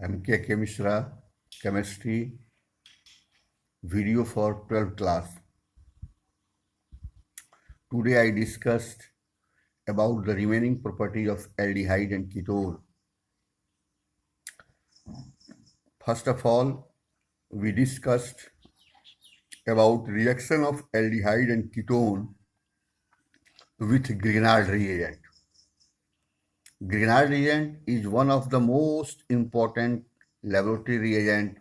M.K. Mishra, Chemistry, video for 12th class. Today I discussed about the remaining property of aldehyde and ketone. First of all, we discussed about reaction of aldehyde and ketone with Grignard reagent. Grignard reagent is one of the most important laboratory reagent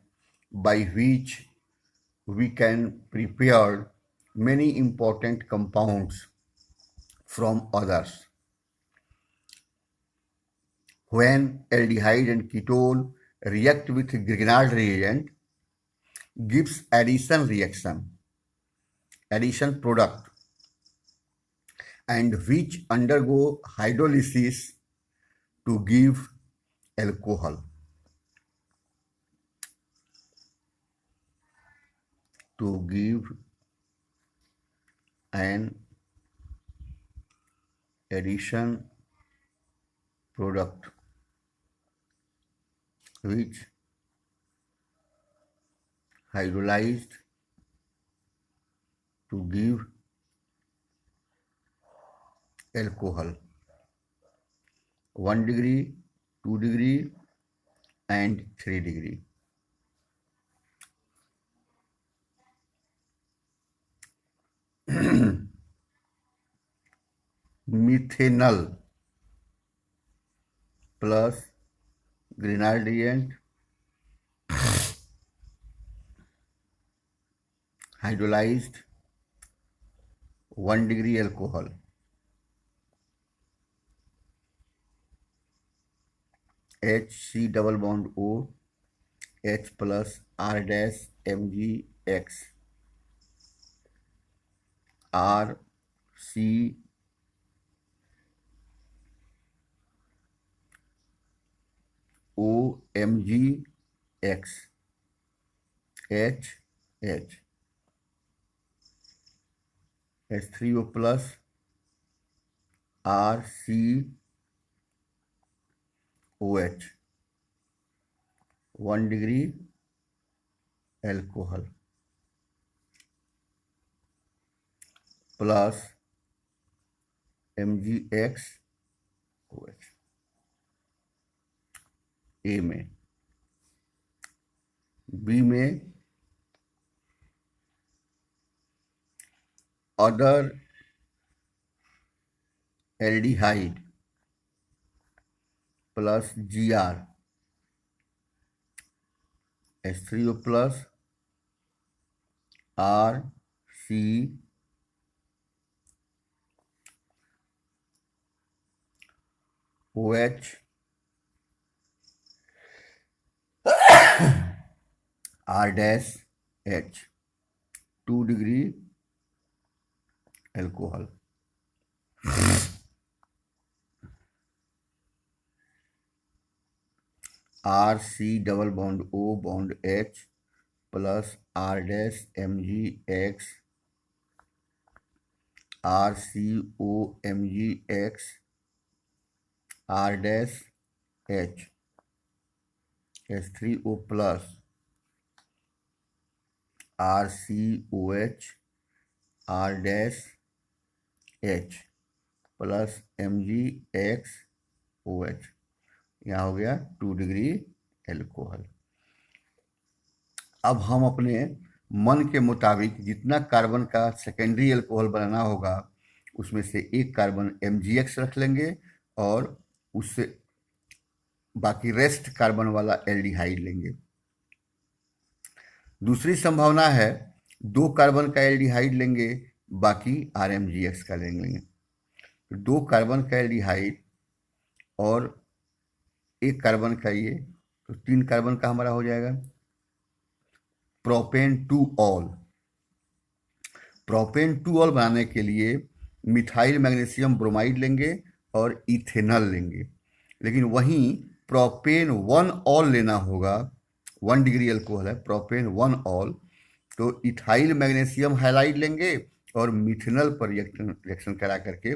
by which we can prepare many important compounds from others. When aldehyde and ketone react with Grignard reagent, gives addition product, and which undergo hydrolysis to give alcohol. To give an addition product which hydrolyzed to give alcohol. 1 degree, 2 degree and 3 degree. Methanol plus Grignard reagent hydrolyzed 1 degree alcohol. HC double bond O, H plus R dash MgX, R C O MgX, H H, H3O plus R C OH, 1 degree alcohol plus MgX OH. ए में, B में other aldehyde plus Gr, H3O plus R C OH, R dash H, 2 degree alcohol. R C double bond O bond H plus R dash MgX, R C O MgX, R dash H, H3O plus R C O H, R dash H plus MgX OH. यहाँ हो गया 2 degree alcohol. अब हम अपने मन के मुताबिक जितना कार्बन का सेकेंडरी एल्कोहल बनाना होगा उसमें से एक कार्बन MgX रख लेंगे और उससे बाकी रेस्ट कार्बन वाला एल्डिहाइड लेंगे. दूसरी संभावना है 2 कार्बन का एल्डिहाइड लेंगे, बाकी RMgX का लेंगे. 2 कार्बन का एल्डिहाइड और 1 कार्बन का ये, तो 3 कार्बन का हमारा हो जाएगा propane two all. Propane two all बनाने के लिए मिथाइल मैग्नीशियम ब्रोमाइड लेंगे और इथेनॉल लेंगे, लेकिन वहीं प्रोपेन 1 ऑल लेना होगा. 1 डिग्री अल्कोहल है, प्रोपेन 1 ऑल, तो इथाइल मैग्नीशियम हैलाइड लेंगे और मिथेनॉल पर रिएक्शन करा करके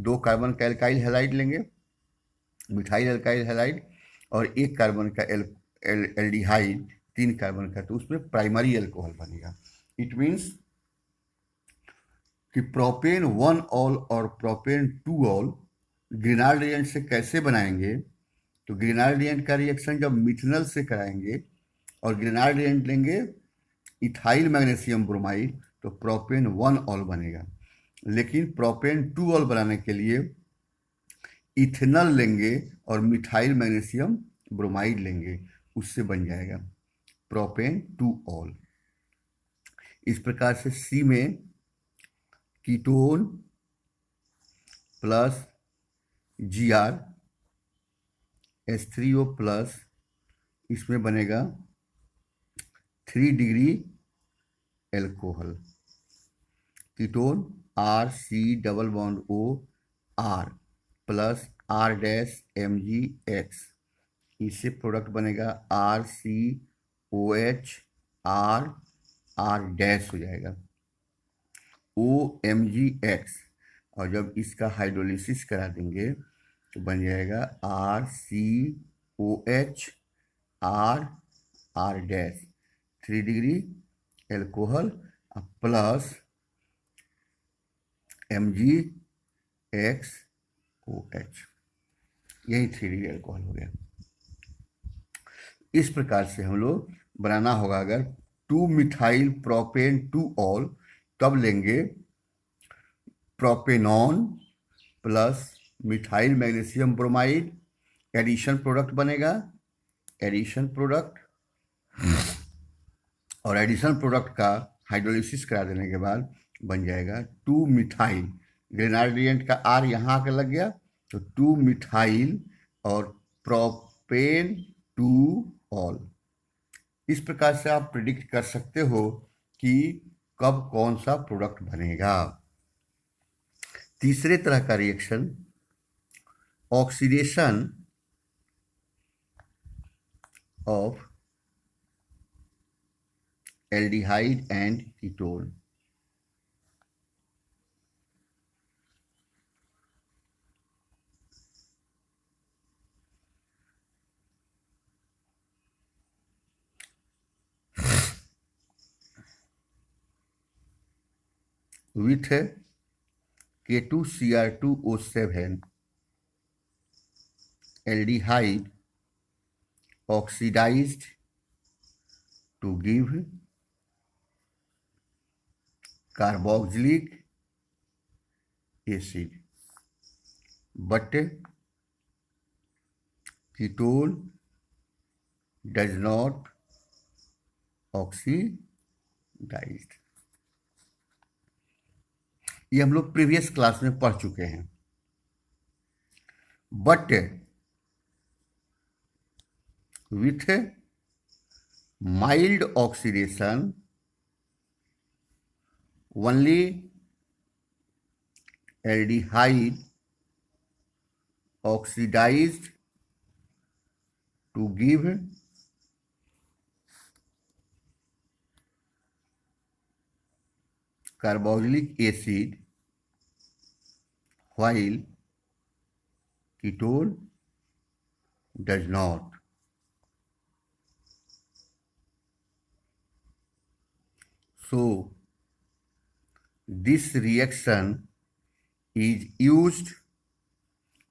2 कार्बन का एल्काइल हैलाइड लेंगे, मिथाइल एल्काइल हैलाइड, और 1 कार्बन का एल्डिहाइड 3 कार्बन का, तो उसमें प्राइमरी अल्कोहल बनेगा। इट मीन्स कि प्रोपेन 1 ऑल और प्रोपेन 2 ऑल ग्रिनाल्ड रिएजेंट से कैसे बनाएंगे, तो ग्रिनाल्ड रिएजेंट का रिएक्शन जब मिथनल से कराएंगे और ग्रिनाल्ड रिएजेंट लेंगे इथाइल मैग्नीशियम ब्रोमाइड, तो प्रोपेन 1 ऑल बनेगा। लेकिन प्रोपेन 2 ऑल बनाने के लिए इथेनॉल लेंगे और मिथाइल मैग्नीशियम ब्रोमाइड लेंगे, उससे बन जाएगा प्रोपेन 2 ऑल। इस प्रकार से सी में ketone plus Gr H3O plus, इसमें बनेगा 3 degree alcohol. Ketone RC double bond O R plus R dash MgX, इससे प्रोडक्ट बनेगा RCOH R डैश हो जाएगा OMgX, और जब इसका हाइड्रोलिसिस करा देंगे तो बन जाएगा RCOH R dash 3 degree alcohol plus MgXOH, यही 3 डिग्री एल्कोहल हो गया। इस प्रकार से हम लोग बनाना होगा। अगर 2 मिथाइल प्रोपेन 2 ऑल, तब लेंगे propanone plus methyl magnesium bromide, addition product बनेगा, एडिशन प्रोडक्ट, और एडिशन प्रोडक्ट का हाइड्रोलिसिस करा देने के बाद बन जाएगा 2 मिथाइल, ग्रेनाइड रिएजेंट का R यहाँ आकर लग गया, तो 2 मिथाइल और प्रोपेन 2 ऑल। इस प्रकार से आप प्रिडिक्ट कर सकते हो कि कब कौन सा प्रोडक्ट बनेगा। तीसरे तरह का reaction oxidation of aldehyde and ketone. with K2Cr2O7 aldehyde oxidized to give carboxylic acid, but ketone does not oxidized। ये हम लोग प्रीवियस क्लास में पढ़ चुके हैं। But with mild oxidation only aldehyde oxidized to give carboxylic acid, while ketone does not। So this reaction is used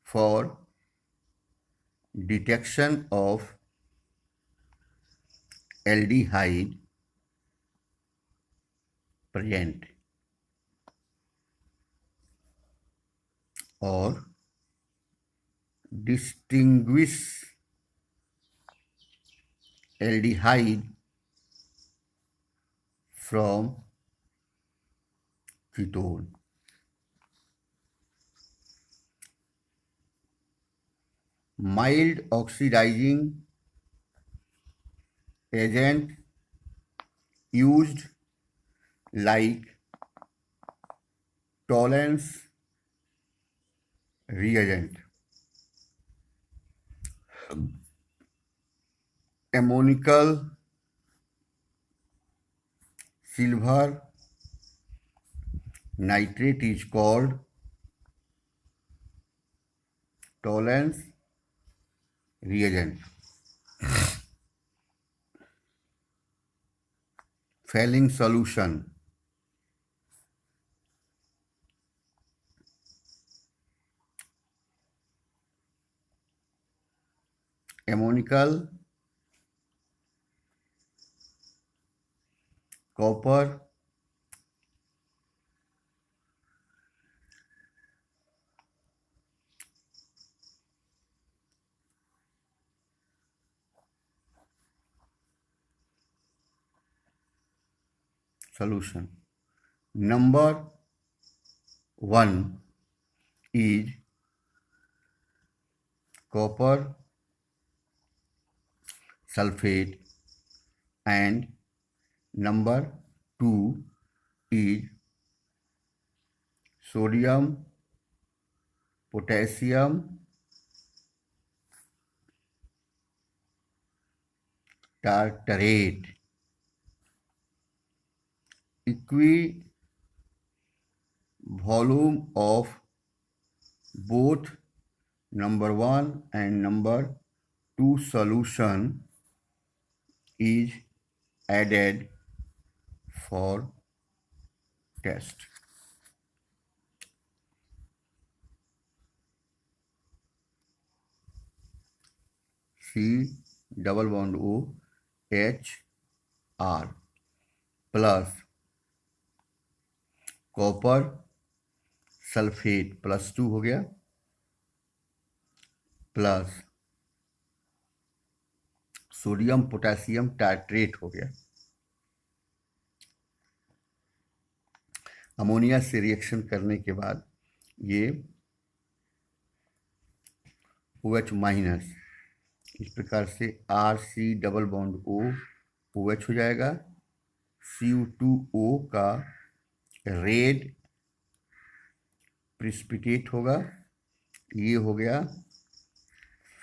for detection of aldehyde present or distinguish aldehyde from ketone। Mild oxidizing agent used like Tollens reagent, ammonical silver nitrate is called Tollens reagent। Failing solution. Ammonical, copper, solution. Number 1 is copper sulfate and number 2 is sodium potassium tartrate. Volume of both number 1 and number 2 solution is added for test. C double bond O H R plus copper sulphate +2 हो गया plus sodium potassium tartrate हो गया। Ammonia से reaction करने के बाद ये OH minus इस प्रकार से RC double bond O OH हो जाएगा। Cu2O का रेड प्रिसिपिटेट होगा। ये हो गया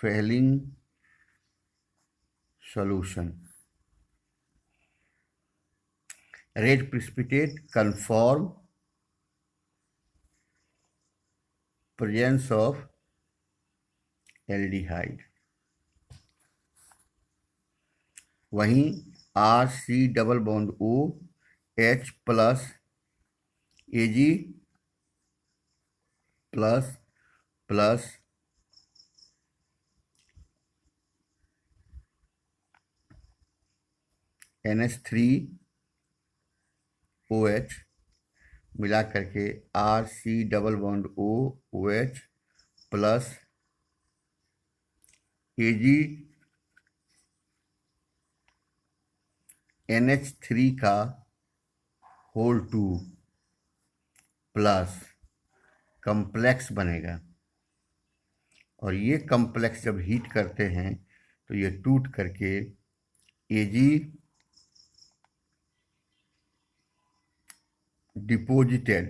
Fehling solution. Red precipitate confirm presence of aldehyde. वहीं RC double bond O H plus Ag plus plus NH3OH मिला करके RC double bond O OH plus Ag NH3 का होल 2 प्लस कम्प्लेक्स बनेगा और ये कम्प्लेक्स जब हीट करते हैं तो ये टूट करके Ag deposited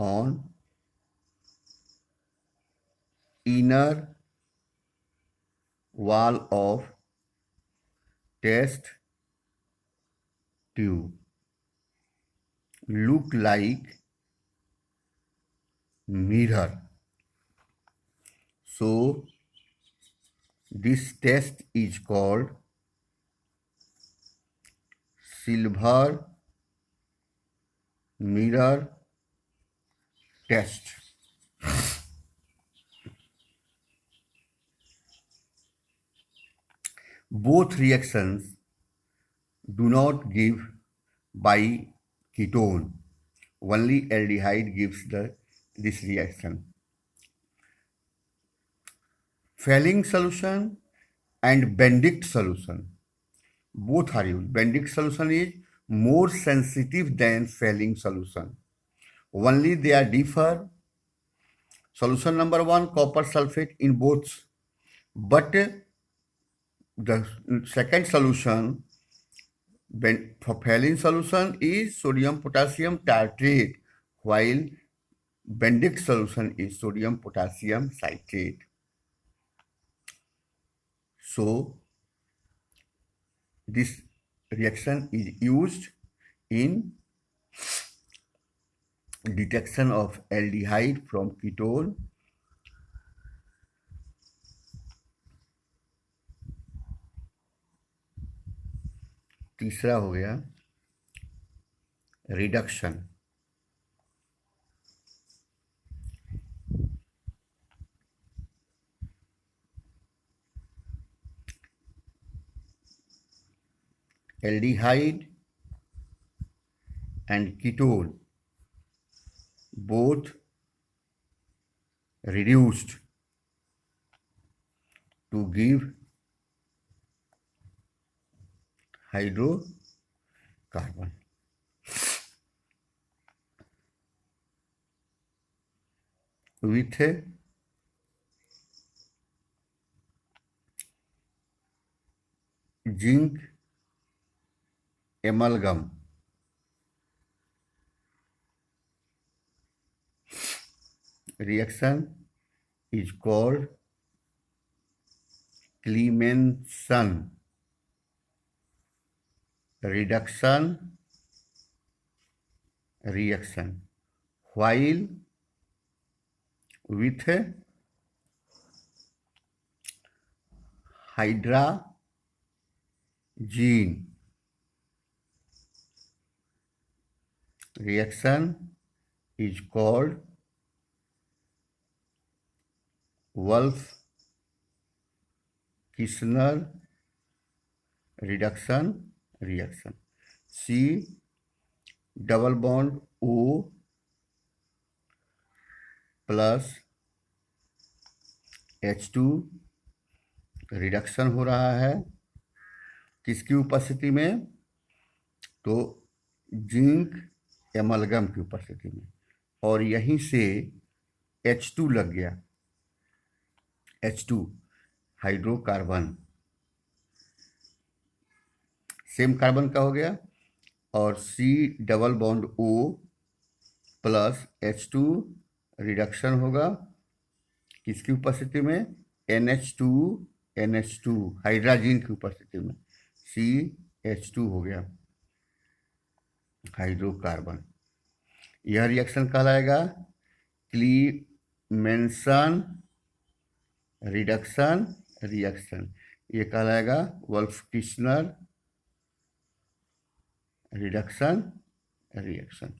on inner wall of test tube look like mirror. So this test is called silver mirror test. Both reactions do not give by ketone. Only aldehyde gives this reaction. Failing solution and Benedict solution both are used. Benedict solution is more sensitive than failing solution. Only they are differ. Solution number 1 copper sulfate in both, but the second solution for failing solution is sodium potassium tartrate, while Benedict solution is sodium potassium citrate. So this reaction is used in detection of aldehyde from ketone. तीसरा हो गया reduction. Aldehyde and ketone both reduced to give hydrocarbon. With zinc amalgam reaction is called Clemenson reduction reaction, while with hydrazine reaction is called Wolff-Kishner reduction reaction. C double bond O plus H2 reduction हो रहा है किसकी उपस्थिति में? तो zinc amalgam की उपस्थिति में, और यहीं से H2 लग गया, H2 हाइड्रोकार्बन, सेम कार्बन का हो गया, और C double bond O plus H2 reduction होगा किसकी उपस्थिति में? NH2 हाइड्रोजन की उपस्थिति में, CH2 हो गया हाइड्रोकार्बन। यह रिएक्शन कहलाएगा क्लीमेंसन रिडक्शन रिएक्शन, ये कहलाएगा वोल्फ-किशनर रिडक्शन रिएक्शन।